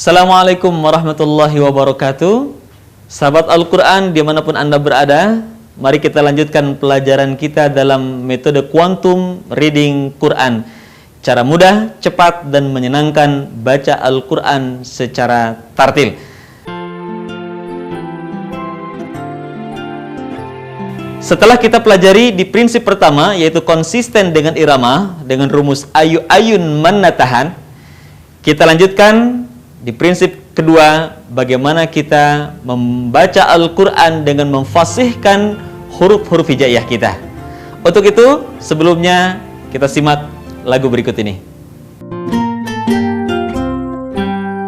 Assalamualaikum warahmatullahi wabarakatuh. Sahabat Al-Quran dimanapun Anda berada, mari kita lanjutkan pelajaran kita dalam metode Quantum Reading Quran. Cara mudah, cepat, dan menyenangkan baca Al-Quran secara tartil. Setelah kita pelajari di prinsip pertama, yaitu konsisten dengan irama, dengan rumus ayu-ayun manatahan, kita lanjutkan di prinsip kedua, bagaimana kita membaca Al-Quran dengan memfasihkan huruf-huruf hijaiyah kita. Untuk itu, sebelumnya kita simak lagu berikut ini.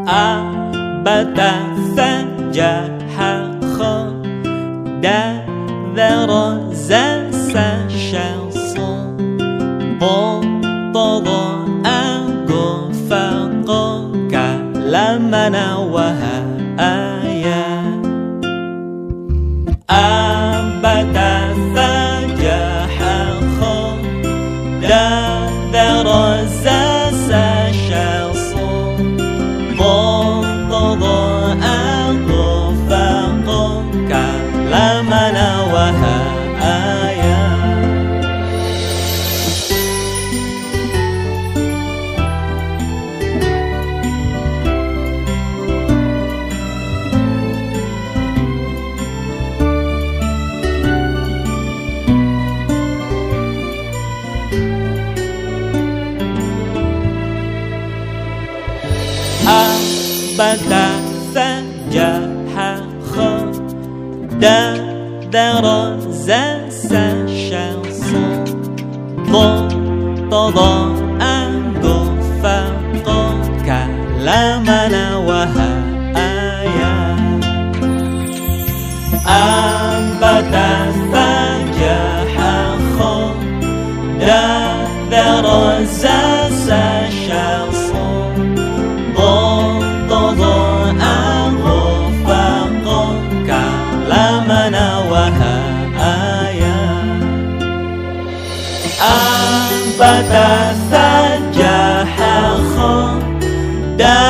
Abata sajaha khoda dara zasa shanson bon todo ago faqo lamana waha ayat abata sajaha khoda dara zasa shanson bon todo ago faqo lamana waha ayat. Abata sajaha khoda dara zasa shanson bon todo ago faqo kalamana waha ayat abata sajaha khoda dara zasa shanson bon todo ago faqo kalamana waha ayat abata sajaha khoda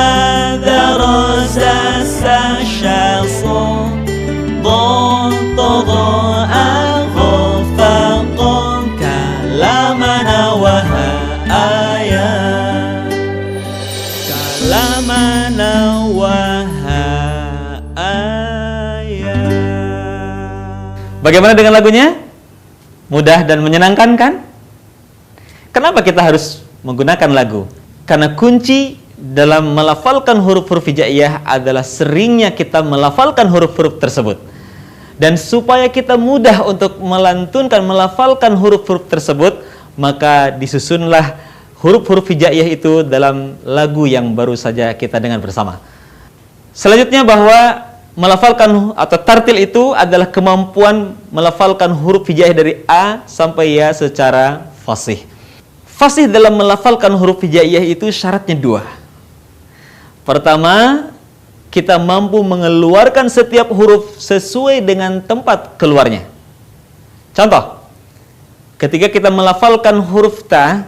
dara zasa shanson bon todo ago faqo kalamana waha ayat kalamana waha ayat. Bagaimana dengan lagunya? Mudah dan menyenangkan kan? Kenapa kita harus menggunakan lagu? Karena kunci dalam melafalkan huruf-huruf hijaiyah adalah seringnya kita melafalkan huruf-huruf tersebut. Dan supaya kita mudah untuk melantunkan, melafalkan huruf-huruf tersebut, maka disusunlah huruf-huruf hijaiyah itu dalam lagu yang baru saja kita dengar bersama. Selanjutnya bahwa melafalkan atau tartil itu adalah kemampuan melafalkan huruf hijaiyah dari A sampai Ya secara fasih. Fasih dalam melafalkan huruf hijaiyah itu syaratnya dua. Pertama, kita mampu mengeluarkan setiap huruf sesuai dengan tempat keluarnya. Contoh, ketika kita melafalkan huruf ta,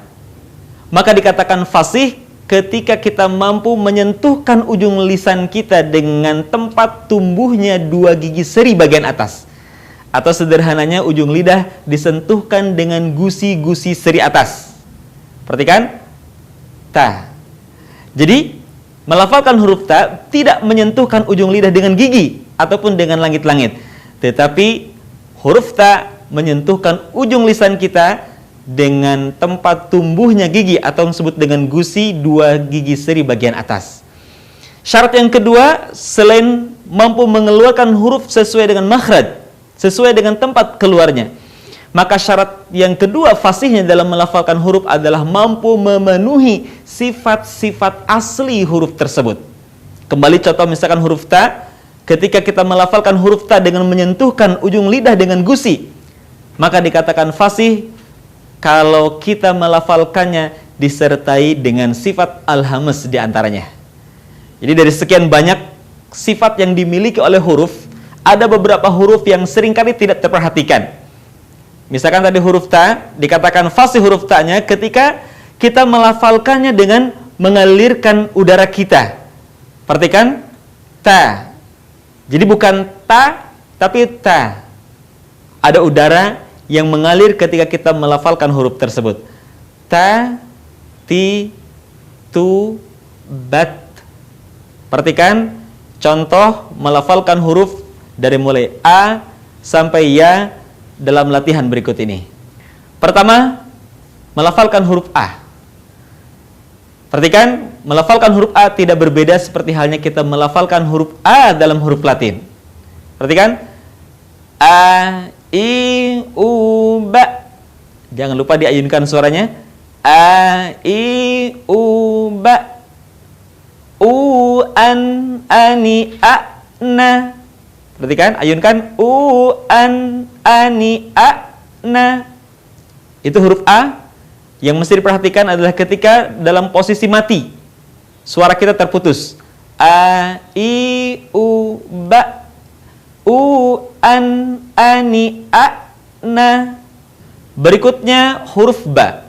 maka dikatakan fasih ketika kita mampu menyentuhkan ujung lisan kita dengan tempat tumbuhnya dua gigi seri bagian atas. Atau sederhananya ujung lidah disentuhkan dengan gusi-gusi seri atas. Perhatikan, ta. Jadi, melafalkan huruf ta tidak menyentuhkan ujung lidah dengan gigi ataupun dengan langit-langit. Tetapi, huruf ta menyentuhkan ujung lisan kita dengan tempat tumbuhnya gigi atau disebut dengan gusi dua gigi seri bagian atas. Syarat yang kedua, selain mampu mengeluarkan huruf sesuai dengan makhraj, sesuai dengan tempat keluarnya, maka syarat yang kedua fasihnya dalam melafalkan huruf adalah mampu memenuhi sifat-sifat asli huruf tersebut. Kembali contoh misalkan huruf ta, ketika kita melafalkan huruf ta dengan menyentuhkan ujung lidah dengan gusi, maka dikatakan fasih kalau kita melafalkannya disertai dengan sifat al-hamz di antaranya. Jadi dari sekian banyak sifat yang dimiliki oleh huruf, ada beberapa huruf yang seringkali tidak terperhatikan. Misalkan tadi huruf ta, dikatakan fasih huruf ta-nya ketika kita melafalkannya dengan mengalirkan udara kita. Perhatikan, ta. Jadi bukan ta, tapi ta. Ada udara yang mengalir ketika kita melafalkan huruf tersebut. Ta, ti, tu, bat. Perhatikan contoh melafalkan huruf dari mulai A sampai Ya dalam latihan berikut ini. Pertama, melafalkan huruf A. Perhatikan, melafalkan huruf A tidak berbeda seperti halnya kita melafalkan huruf A dalam huruf Latin. Perhatikan, A, I, U, Ba. Jangan lupa diayunkan suaranya. A, I, U, Ba. U, An, Ani, A, Na. Perhatikan, ayunkan. U, An, Ani, A, Na. Itu huruf A. Yang mesti diperhatikan adalah ketika dalam posisi mati, suara kita terputus. A, I, U, Ba. U, An, Ani, A, Na. Berikutnya huruf Ba.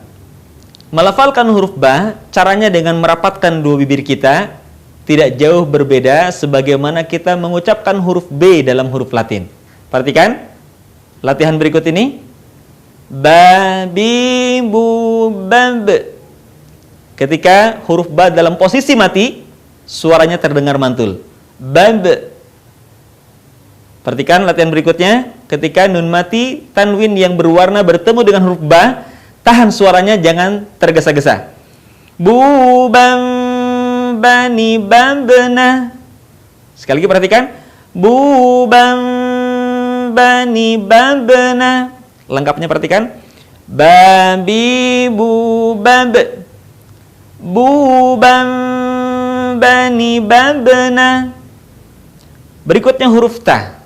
Melafalkan huruf Ba, caranya dengan merapatkan dua bibir kita, tidak jauh berbeda sebagaimana kita mengucapkan huruf B dalam huruf Latin. Perhatikan latihan berikut ini. Ba, bi, bu, bab. Ketika huruf Ba dalam posisi mati, suaranya terdengar mantul. Bab. Perhatikan latihan berikutnya. Ketika nun mati, tanwin yang berwarna bertemu dengan huruf Ba, tahan suaranya, jangan tergesa-gesa. Bu, bam, bani, bambena. Sekali lagi perhatikan. Bu, bam, bani, bambena. Lengkapnya perhatikan. Babi, bu, bab. Bu, bam, bani, bambena. Berikutnya huruf ta.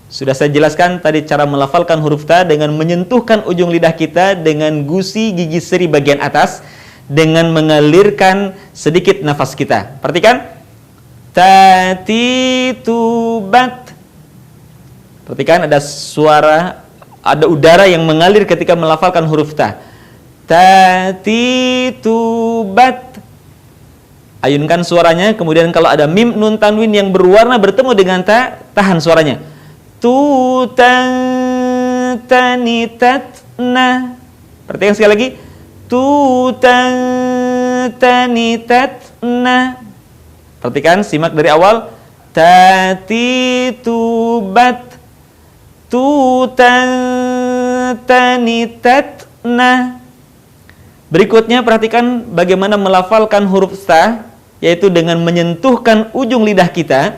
Sudah saya jelaskan tadi cara melafalkan huruf ta dengan menyentuhkan ujung lidah kita dengan gusi gigi seri bagian atas, dengan mengalirkan sedikit nafas kita. Perhatikan. Ta, ti, tu, bat. Perhatikan ada suara, ada udara yang mengalir ketika melafalkan huruf ta. Ta, ti, tu, bat. Ayunkan suaranya, kemudian kalau ada mim nun tanwin yang berwarna bertemu dengan ta, tahan suaranya. Tu, tan, tani, tat, na. Perhatikan sekali lagi. Tu, tan, tani, tat, na. Perhatikan, simak dari awal. Ta, ti, tu, bat. Tu, tan, tani, tat, na. Berikutnya perhatikan bagaimana melafalkan huruf ta, yaitu dengan menyentuhkan ujung lidah kita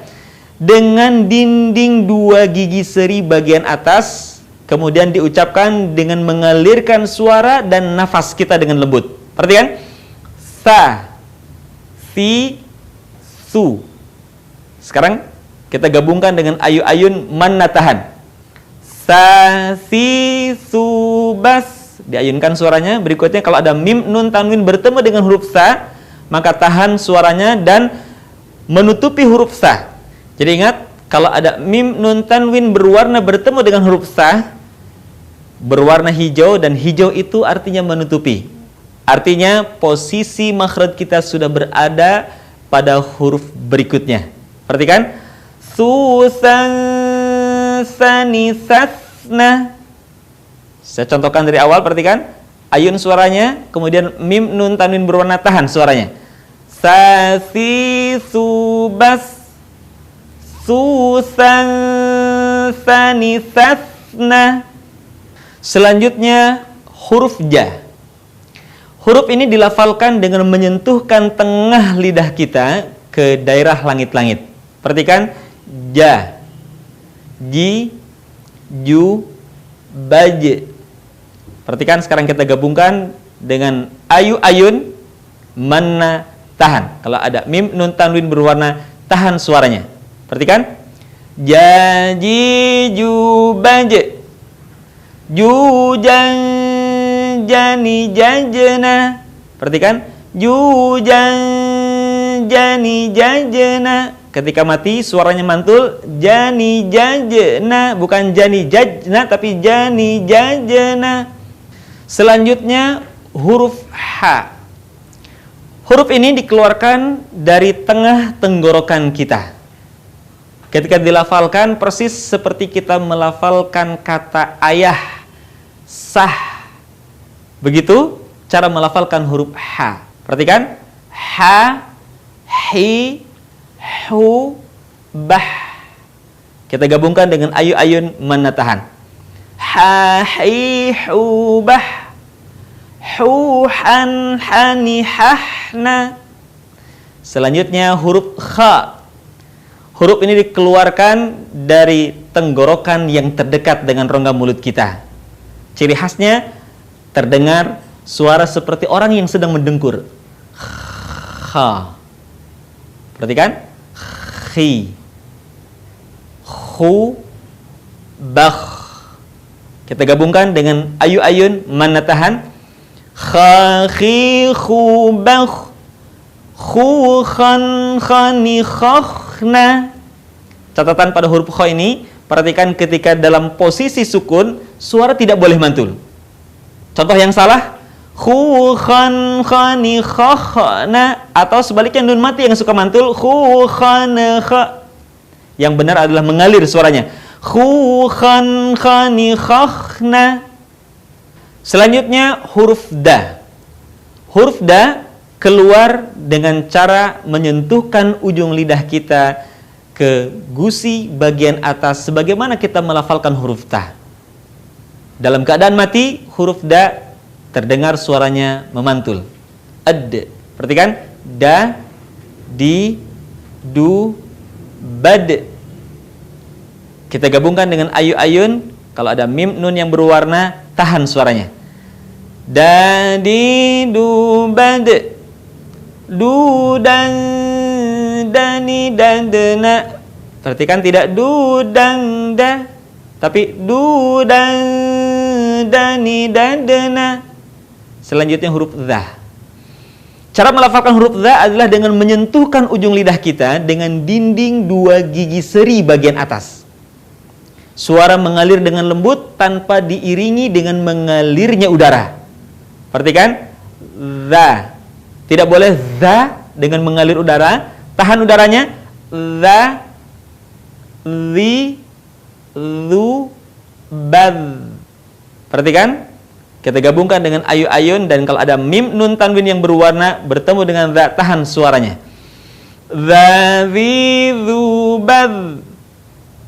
dengan dinding dua gigi seri bagian atas, kemudian diucapkan dengan mengalirkan suara dan nafas kita dengan lembut. Perhatikan. Sa, si, su. Sekarang kita gabungkan dengan ayu-ayun manna tahan. Sa, si, su, bas. Diayunkan suaranya. Berikutnya kalau ada mim nun tanwin bertemu dengan huruf sa, maka tahan suaranya dan menutupi huruf sa. Jadi ingat, kalau ada mim nun tanwin berwarna bertemu dengan huruf sa, berwarna hijau, dan hijau itu artinya menutupi. Artinya posisi makhraj kita sudah berada pada huruf berikutnya. Perhatikan. Susan, sani, sasna. Saya contohkan dari awal, perhatikan. Ayun suaranya, kemudian mim nun tanwin berwarna tahan suaranya. Sa, si, su, bas. Susan, sani, sasna. Selanjutnya huruf ja. Huruf ini dilafalkan dengan menyentuhkan tengah lidah kita ke daerah langit-langit. Perhatikan. Ja, ji, ju, baj. Perhatikan sekarang kita gabungkan dengan ayu-ayun manna tahan. Kalau ada mim nun tanwin berwarna tahan suaranya. Perhatikan. Ja, ji, ju, baj. Ju, jan, jani, jajena. Perhatikan. Ju, jan, jani, jajena. Ketika mati suaranya mantul. Jani, jajena. Bukan jani, jajna, tapi jani, jajena. Selanjutnya huruf H. Huruf ini dikeluarkan dari tengah tenggorokan kita. Ketika dilafalkan persis seperti kita melafalkan kata ayah, sah. Begitu cara melafalkan huruf ha. Perhatikan. Ha, hi, hu, bah. Kita gabungkan dengan ayu-ayun menatahan. Ha, hi, hu, bah. Hu, han, hani, hahna. Selanjutnya huruf kha. Huruf ini dikeluarkan dari tenggorokan yang terdekat dengan rongga mulut kita. Ciri khasnya terdengar suara seperti orang yang sedang mendengkur. Kha. Perhatikan. Khi. Khu. Bakh. Kita gabungkan dengan ayu-ayun menatahan. Kha, khi, khu, bakh. Khu, khan, khani, khakhna. Catatan pada huruf kha ini, perhatikan ketika dalam posisi sukun, suara tidak boleh mantul. Contoh yang salah, khu, khan, khani, khakhna. Atau sebaliknya nun mati yang suka mantul, khu, khan, kha. Yang benar adalah mengalir suaranya. Khu, khan, khani, khakhna. Selanjutnya huruf da. Huruf da keluar dengan cara menyentuhkan ujung lidah kita ke gusi bagian atas sebagaimana kita melafalkan huruf ta. Dalam keadaan mati, huruf da terdengar suaranya memantul. Ad. Perhatikan. Da, di, du, bad. Kita gabungkan dengan ayu-ayun. Kalau ada mim nun yang berwarna, tahan suaranya. Da, di, du, bad. Du, dan, dani, dan, dena. Perhatikan tidak du, dan, da. Tapi du, dan, dani, dan, dena. Selanjutnya huruf dha. Cara melafalkan huruf dha adalah dengan menyentuhkan ujung lidah kita dengan dinding dua gigi seri bagian atas. Suara mengalir dengan lembut tanpa diiringi dengan mengalirnya udara. Perhatikan. Dha. Tidak boleh dha dengan mengalir udara. Tahan udaranya. Dha, dhi, dhu, bad. Perhatikan. Kita gabungkan dengan ayu-ayun. Dan kalau ada mim nun tanwin yang berwarna bertemu dengan dha, tahan suaranya. Dha, dhi, dhu, bad.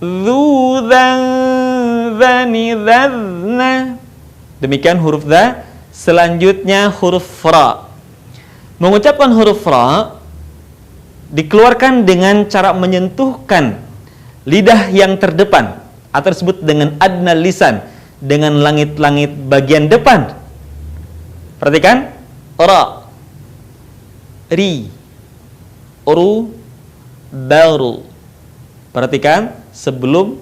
Dhu, dhan, dhani, dhadna. Demikian huruf dha. Selanjutnya huruf ra. Mengucapkan huruf ra dikeluarkan dengan cara menyentuhkan lidah yang terdepan atau disebut dengan adna lisan, dengan langit-langit bagian depan. Perhatikan. Ra, ri, ru, baru. Perhatikan, sebelum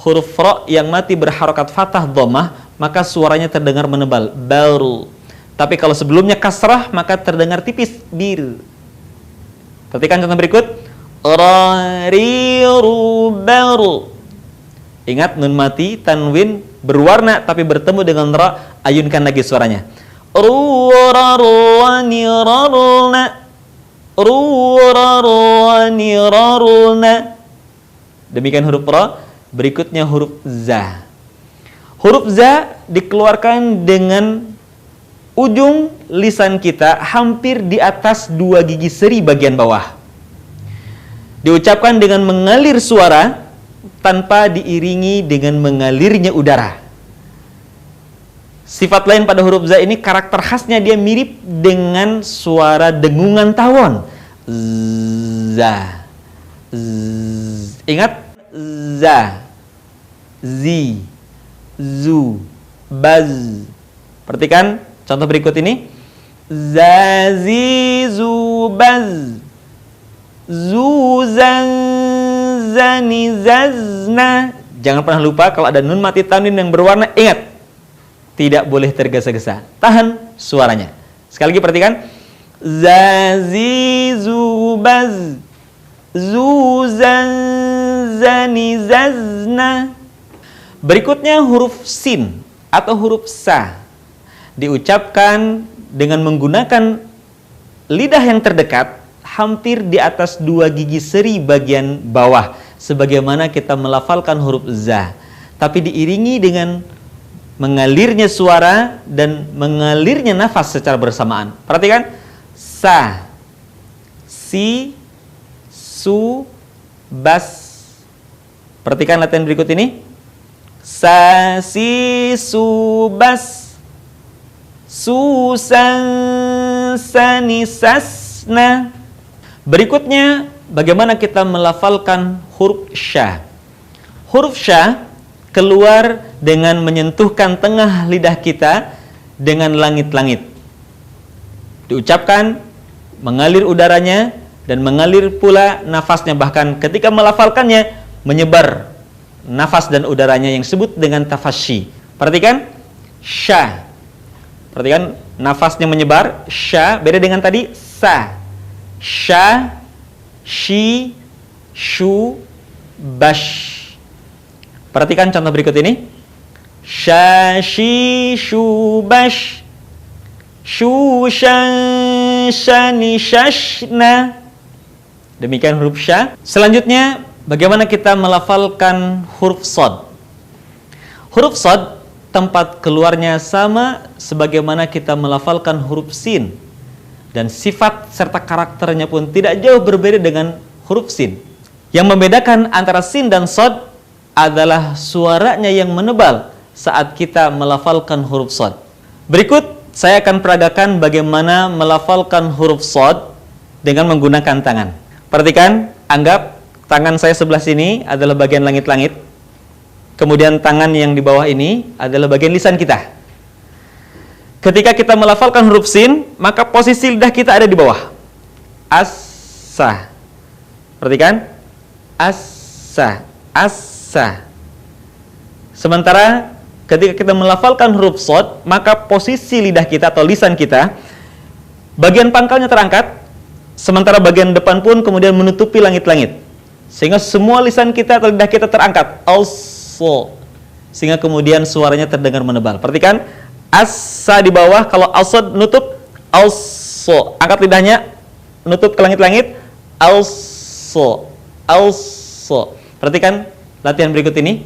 huruf ra yang mati berharokat fathah dhammah, maka suaranya terdengar menebal, baru. Tapi kalau sebelumnya kasrah, maka terdengar tipis, bir. Perhatikan contoh berikut. Ra, ri, ru, baru. Ingat, nun mati, tanwin, berwarna, tapi bertemu dengan ra, ayunkan lagi suaranya. Ru, ra, ru, ni, ra, ru, na. Ru, ra, ru, ni, ra, ru, na. Demikian huruf ra. Berikutnya huruf za. Huruf za dikeluarkan dengan ujung lisan kita hampir di atas dua gigi seri bagian bawah. Diucapkan dengan mengalir suara tanpa diiringi dengan mengalirnya udara. Sifat lain pada huruf za ini, karakter khasnya dia mirip dengan suara dengungan tawon. Za. Ingat, za, zi, zu, baz. Perhatikan contoh berikut ini. Za, zi, zu, baz. Zu, zan, zani, zazna. Jangan pernah lupa kalau ada nun mati tanwin yang berwarna, ingat, tidak boleh tergesa-gesa. Tahan suaranya. Sekali lagi perhatikan. Za, zi, zu, baz. Zu, zan, zani, zazna. Berikutnya huruf sin atau huruf sa. Diucapkan dengan menggunakan lidah yang terdekat hampir di atas 2 gigi seri bagian bawah, sebagaimana kita melafalkan huruf za, tapi diiringi dengan mengalirnya suara dan mengalirnya nafas secara bersamaan. Perhatikan, sa, si, su, bas. Perhatikan latihan berikut ini. Sa, si, su, bas. Su, san, sani, sasna. Berikutnya, bagaimana kita melafalkan huruf sya. Huruf sya keluar dengan menyentuhkan tengah lidah kita dengan langit-langit. Diucapkan, mengalir udaranya, dan mengalir pula nafasnya. Bahkan ketika melafalkannya, menyebar nafas dan udaranya yang disebut dengan tafasyi. Perhatikan, sya. Perhatikan, nafasnya menyebar, sya, beda dengan tadi, sa. Sya, shi, shu, bash. Perhatikan contoh berikut ini. Sya, shi, shu, bash. Shu, shan, shani, shashna. Demikian huruf sya. Selanjutnya, bagaimana kita melafalkan huruf shad. Huruf shad, tempat keluarnya sama sebagaimana kita melafalkan huruf sin. Dan sifat serta karakternya pun tidak jauh berbeda dengan huruf sin. Yang membedakan antara sin dan shad adalah suaranya yang menebal saat kita melafalkan huruf shad. Berikut saya akan peragakan bagaimana melafalkan huruf shad dengan menggunakan tangan. Perhatikan, anggap tangan saya sebelah sini adalah bagian langit-langit. Kemudian tangan yang di bawah ini adalah bagian lisan kita. Ketika kita melafalkan huruf sin, maka posisi lidah kita ada di bawah. As-sa. Perhatikan. As-sa. As-sa. Sementara ketika kita melafalkan huruf shad, maka posisi lidah kita atau lisan kita, bagian pangkalnya terangkat, sementara bagian depan pun kemudian menutupi langit-langit. Sehingga semua lisan kita atau lidah kita terangkat. Al-so. Sehingga kemudian suaranya terdengar menebal. Perhatikan. As-sa di bawah, kalau al-sad nutup, al-so. Angkat lidahnya, nutup ke langit-langit, al-so. Al-so. Perhatikan latihan berikut ini.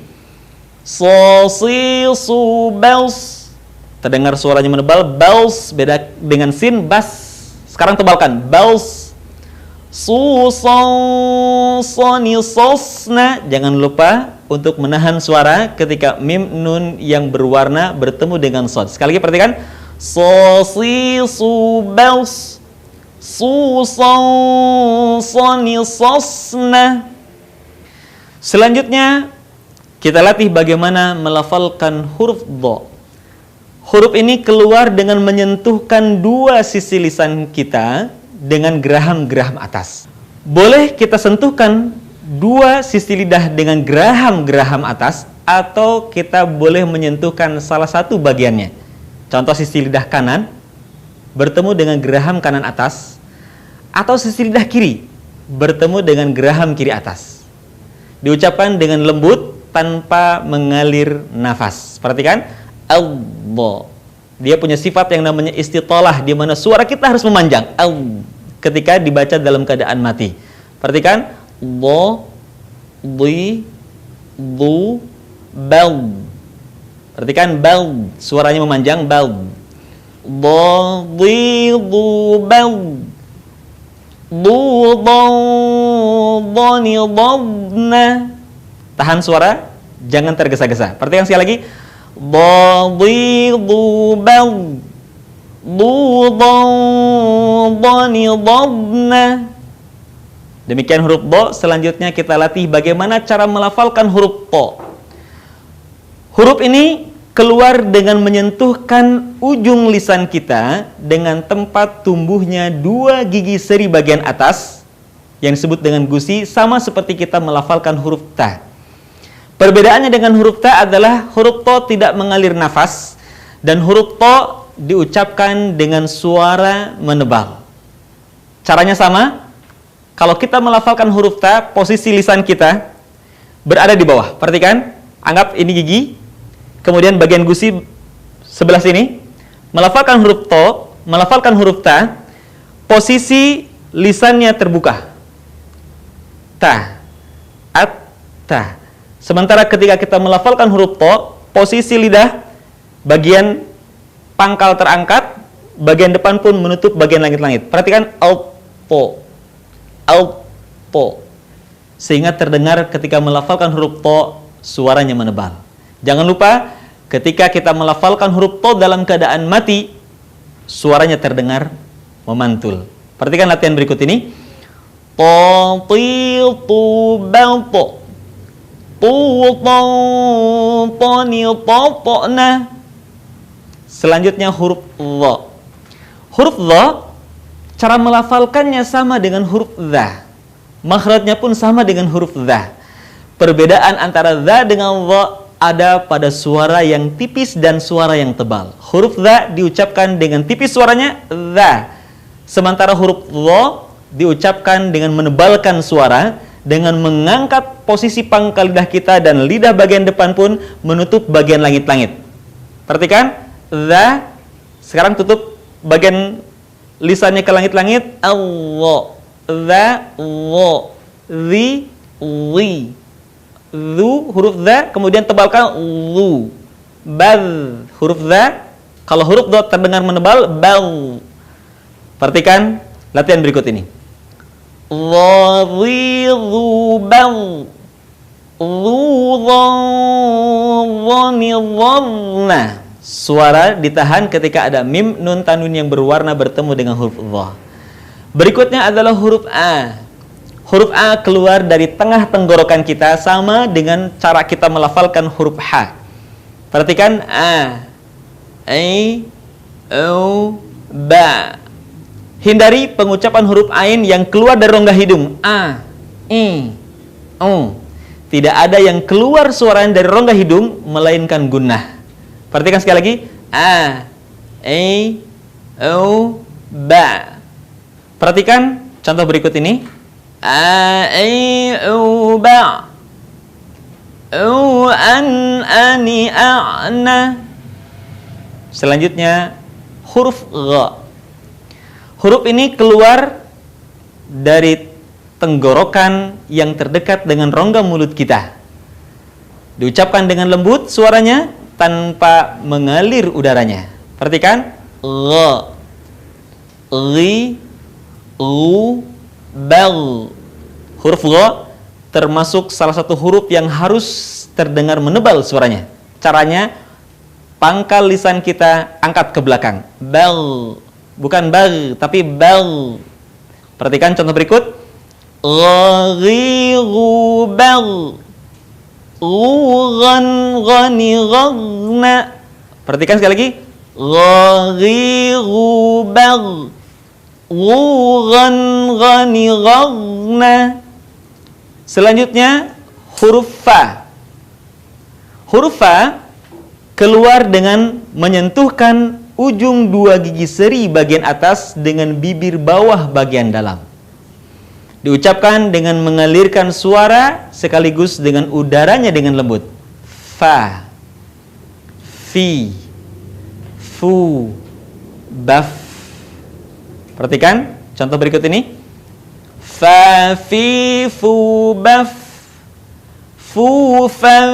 So, si, su, bels. Terdengar suaranya menebal, bels. Beda dengan sin, bas. Sekarang tebalkan, bels. Su, son, soni, sosna. Jangan lupa untuk menahan suara ketika mim nun yang berwarna bertemu dengan shad. Sekali lagi perhatikan. So, si, su, bels. Su, son, soni, sosna. Selanjutnya, kita latih bagaimana melafalkan huruf dha. Huruf ini keluar dengan menyentuhkan 2 sisi lisan kita dengan geraham-geraham atas. Boleh kita sentuhkan 2 sisi lidah dengan geraham-geraham atas, atau kita boleh menyentuhkan salah satu bagiannya. Contoh, sisi lidah kanan bertemu dengan geraham kanan atas, atau sisi lidah kiri bertemu dengan geraham kiri atas. Diucapkan dengan lembut tanpa mengalir nafas. Perhatikan, Allah. Dia punya sifat yang namanya istitalah, di mana suara kita harus memanjang. Ketika dibaca dalam keadaan mati. Perhatikan, do, di, du, bal. Perhatikan, bal. Suaranya memanjang, bal. Do, di, du, bal. Du, do, ni, dobna. Tahan suara, jangan tergesa-gesa. Perhatikan sekali lagi. Do, di, du, bal. Du, do, ni, dobna. Demikian huruf do. Selanjutnya kita latih bagaimana cara melafalkan huruf to. Huruf ini keluar dengan menyentuhkan ujung lisan kita dengan tempat tumbuhnya 2 gigi seri bagian atas yang disebut dengan gusi, sama seperti kita melafalkan huruf ta. Perbedaannya dengan huruf ta adalah huruf to tidak mengalir nafas dan huruf to diucapkan dengan suara menebal. Caranya sama. Kalau kita melafalkan huruf ta, posisi lisan kita berada di bawah. Perhatikan, anggap ini gigi, kemudian bagian gusi sebelah sini. Melafalkan huruf to, melafalkan huruf ta, posisi lisannya terbuka. Ta, at, ta. Sementara ketika kita melafalkan huruf to, posisi lidah bagian pangkal terangkat, bagian depan pun menutup bagian langit-langit. Perhatikan alpo, alpo, sehingga terdengar ketika melafalkan huruf to suaranya menebal. Jangan lupa ketika kita melafalkan huruf to dalam keadaan mati, suaranya terdengar memantul. Perhatikan latihan berikut ini. To, ti, tu, bel, to. Selanjutnya huruf dha. Huruf dha, cara melafalkannya sama dengan huruf dha. Makhrajnya pun sama dengan huruf dha. Perbedaan antara dha dengan dha ada pada suara yang tipis dan suara yang tebal. Huruf dha diucapkan dengan tipis suaranya dha. Sementara huruf dha diucapkan dengan menebalkan suara, dengan mengangkat posisi pangkal lidah kita dan lidah bagian depan pun menutup bagian langit-langit. Perhatikan, dha, sekarang tutup bagian lisannya ke langit-langit. Allah, dha, wa, zi, wi, zu, huruf dha, kemudian tebalkan zu, bal, huruf dha. Kalau huruf dha terdengar menebal, bal. Perhatikan latihan berikut ini. Nah, suara ditahan ketika ada mim nun tanwin yang berwarna bertemu dengan huruf dha. Berikutnya adalah huruf a. Huruf a keluar dari tengah tenggorokan kita sama dengan cara kita melafalkan huruf ha. Perhatikan a, o, ba. Hindari pengucapan huruf ain yang keluar dari rongga hidung. A, i, o. Tidak ada yang keluar suaranya dari rongga hidung melainkan gunnah. Perhatikan sekali lagi. A, i, o, ba. Perhatikan contoh berikut ini. A, i, o, ba. O, an, ani, a'na. Selanjutnya huruf gha. Huruf ini keluar dari tenggorokan yang terdekat dengan rongga mulut kita. Diucapkan dengan lembut suaranya tanpa mengalir udaranya. Perhatikan. Gha, ri, ru, bal. Huruf gha termasuk salah satu huruf yang harus terdengar menebal suaranya. Caranya, pangkal lisan kita angkat ke belakang. Bal. Bukan bal, tapi bal. Perhatikan contoh berikut. Ghaghighu bal. Ghan, ghani, ghagna. Perhatikan sekali lagi. Ghaghighu bal. Ghan, ghani, ghagna. Selanjutnya huruf fa. Huruf fa keluar dengan menyentuhkan ujung dua gigi seri bagian atas dengan bibir bawah bagian dalam. Diucapkan dengan mengalirkan suara sekaligus dengan udaranya dengan lembut. Fa, fi, fu, baf. Perhatikan contoh berikut ini. Fa, fi, fu, baf. Fu, fan,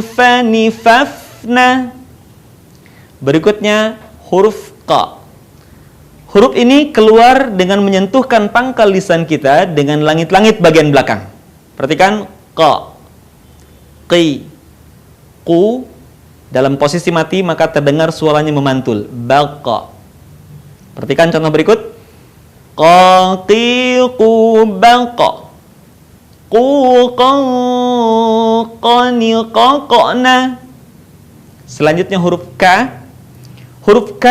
fani, fafna. Berikutnya huruf qa. Huruf ini keluar dengan menyentuhkan pangkal lisan kita dengan langit-langit bagian belakang. Perhatikan qa, qi, qu. Dalam posisi mati maka terdengar suaranya memantul. Baqa. Perhatikan contoh berikut. Qa, qi, qu, baqa. Qu, qa, qani, qaqna. Selanjutnya huruf ka. Huruf K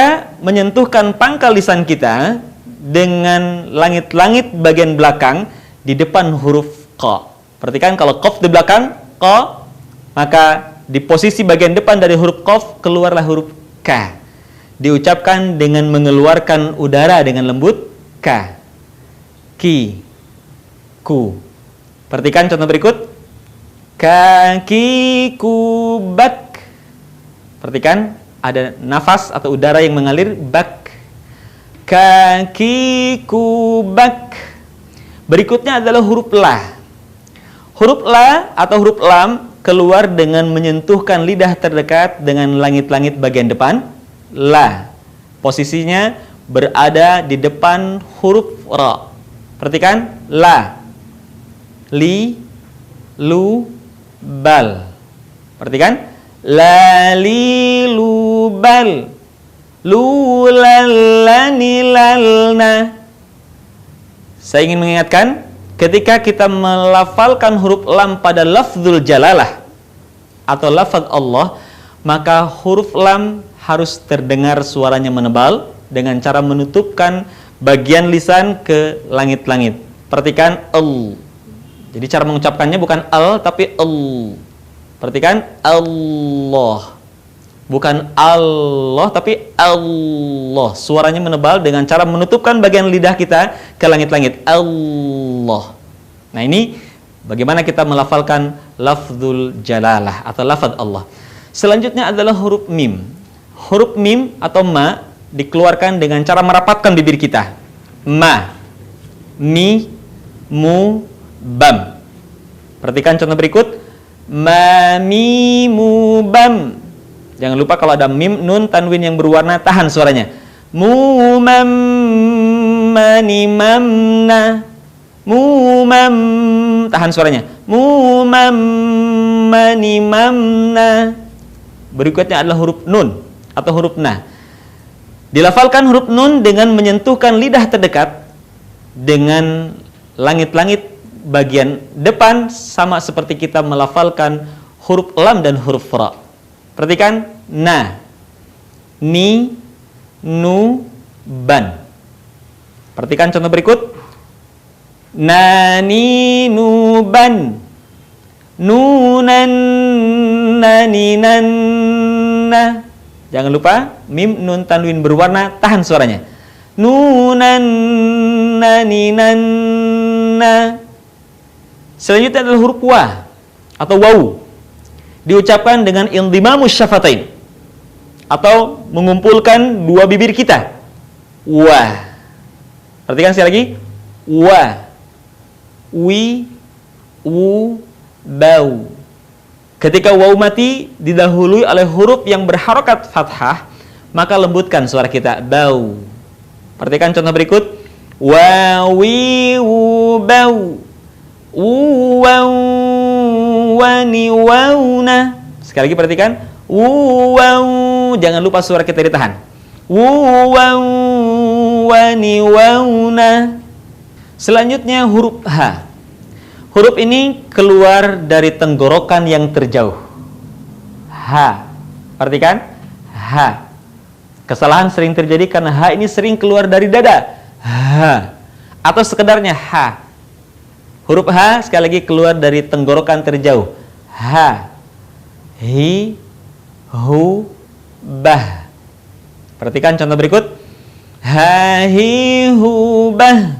menyentuhkan pangkal lisan kita dengan langit-langit bagian belakang di depan huruf Q. Perhatikan kalau Qaf di belakang, Q, maka di posisi bagian depan dari huruf Qaf keluarlah huruf K. Diucapkan dengan mengeluarkan udara dengan lembut. K, ki, ku. Perhatikan contoh berikut. Kaki, ku, bak. Perhatikan ada nafas atau udara yang mengalir. Bak, kakiku bak. Berikutnya adalah huruf la. Huruf la atau huruf lam keluar dengan menyentuhkan lidah terdekat dengan langit-langit bagian depan. La. Posisinya berada di depan huruf ra. Perhatikan, la, li, lu, bal. Perhatikan, la, li, lu, bal. Lu, lallani, lalna. Saya ingin mengingatkan, ketika kita melafalkan huruf lam pada lafzul jalalah atau lafaz Allah, maka huruf lam harus terdengar suaranya menebal dengan cara menutupkan bagian lisan ke langit-langit. Perhatikan al. Jadi cara mengucapkannya bukan al tapi al. Perhatikan Allah. Bukan Allah tapi Allah. Suaranya menebal dengan cara menutupkan bagian lidah kita ke langit-langit. Allah. Nah, ini bagaimana kita melafalkan lafzul jalalah atau lafaz Allah. Selanjutnya adalah huruf mim. Huruf mim atau ma dikeluarkan dengan cara merapatkan bibir kita. Ma, mi, mu, bam. Perhatikan contoh berikut. Ma, mi, mu, bam. Jangan lupa kalau ada mim, nun, tanwin yang berwarna, tahan suaranya. Mu, mam, mani, mamna. Mu, mam, tahan suaranya. Mu, mam, mani, mamna. Berikutnya adalah huruf nun atau huruf na. Dilafalkan huruf nun dengan menyentuhkan lidah terdekat dengan langit-langit bagian depan, sama seperti kita melafalkan huruf lam dan huruf ra. Perhatikan, na, ni, nu, ban. Perhatikan contoh berikut. Na, ni, nu, ban. Nunan, nani, nan, na. Jangan lupa, mim, nun, tanwin berwarna, tahan suaranya. Nunan, nani, nan, na. Selanjutnya adalah huruf wa atau wawu. Diucapkan dengan indhimamus syafatain atau mengumpulkan dua bibir kita. Wa. Perhatikan sekali lagi. Wa, wi, wu, bau. Ketika waw mati didahului oleh huruf yang berharokat fathah, maka lembutkan suara kita. Bau. Perhatikan contoh berikut. Wa, wi, wu, bau. Waw, wani, wauna. Sekali lagi perhatikan. Waw, jangan lupa suara kita ditahan. Waw, wani, wauna. Selanjutnya huruf H. Huruf ini keluar dari tenggorokan yang terjauh. H. Perhatikan. H. Kesalahan sering terjadi karena H ini sering keluar dari dada. H. Atau sekedarnya H. Huruf H sekali lagi keluar dari tenggorokan terjauh. H, hi, hu, bah. Perhatikan contoh berikut. Ha, hi, hu, bah.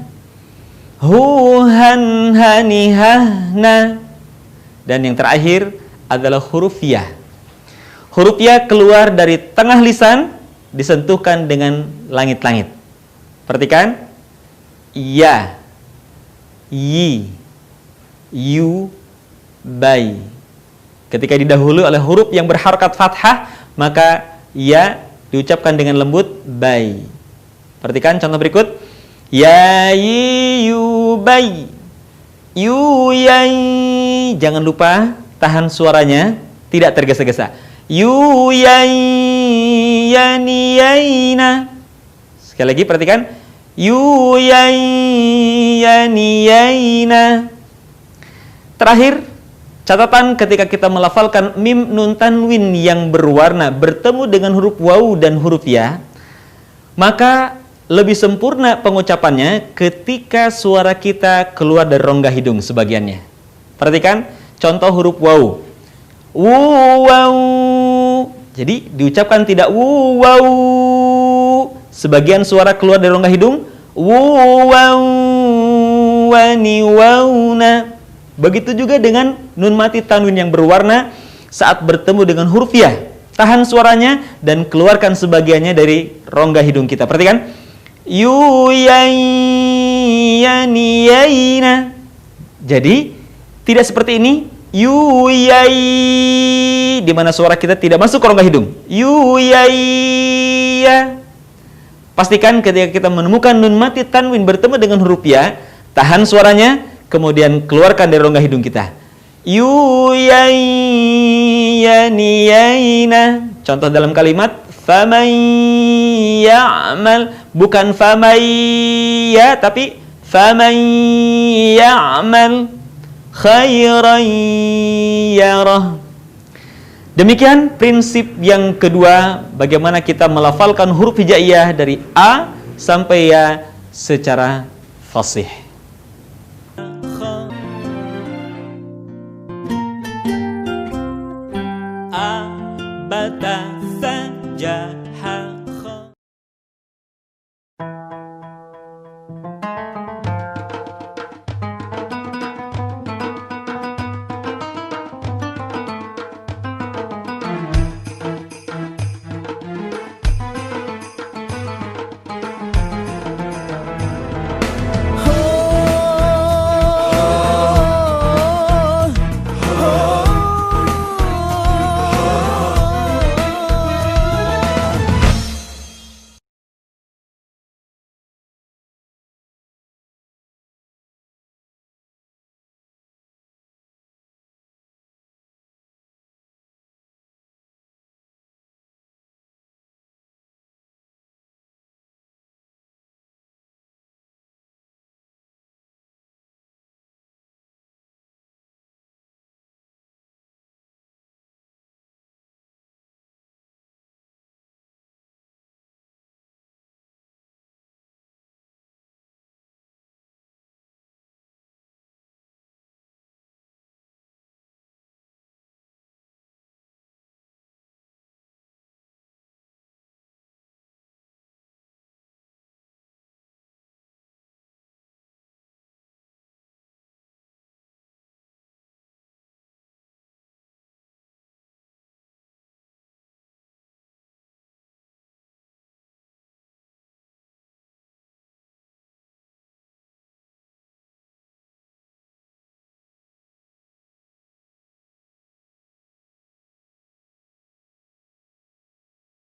Hu, han, hani, hana. Dan yang terakhir adalah huruf ya. Huruf ya keluar dari tengah lisan, disentuhkan dengan langit-langit. Perhatikan. Ya, yi, yu, bai. Ketika didahului oleh huruf yang berharokat fathah, maka ya diucapkan dengan lembut, bai. Perhatikan contoh berikut. Ya, yi, yu, bai. Yu, yai. Jangan lupa tahan suaranya, tidak tergesa-gesa. Yu, yai, yani, yaina. Sekali lagi perhatikan. Yu, yai, yani, yaina. Terakhir, catatan ketika kita melafalkan mim, nun, tanwin yang berwarna bertemu dengan huruf waw dan huruf ya, maka lebih sempurna pengucapannya ketika suara kita keluar dari rongga hidung sebagiannya. Perhatikan contoh huruf waw. Wu, waw. Jadi diucapkan tidak wu, waw. Sebagian suara keluar dari rongga hidung. Wu, waw, wani, wauna. Begitu juga dengan nun mati tanwin yang berwarna saat bertemu dengan huruf ya. Tahan suaranya dan keluarkan sebagiannya dari rongga hidung kita. Perhatikan. Yuyayyaniyayna. Jadi tidak seperti ini. Yuyay, di mana suara kita tidak masuk ke rongga hidung. Yuyayya. Pastikan ketika kita menemukan nun mati tanwin bertemu dengan huruf ya, tahan suaranya, kemudian keluarkan dari rongga hidung kita. Yuyayyaniyayna. Contoh dalam kalimat faman ya'mal, bukan famayya, tapi faman ya'mal khairan yarah. Demikian prinsip yang kedua, bagaimana kita melafalkan huruf hijaiyah dari A sampai Ya secara fasih. A, bata, sa, ja.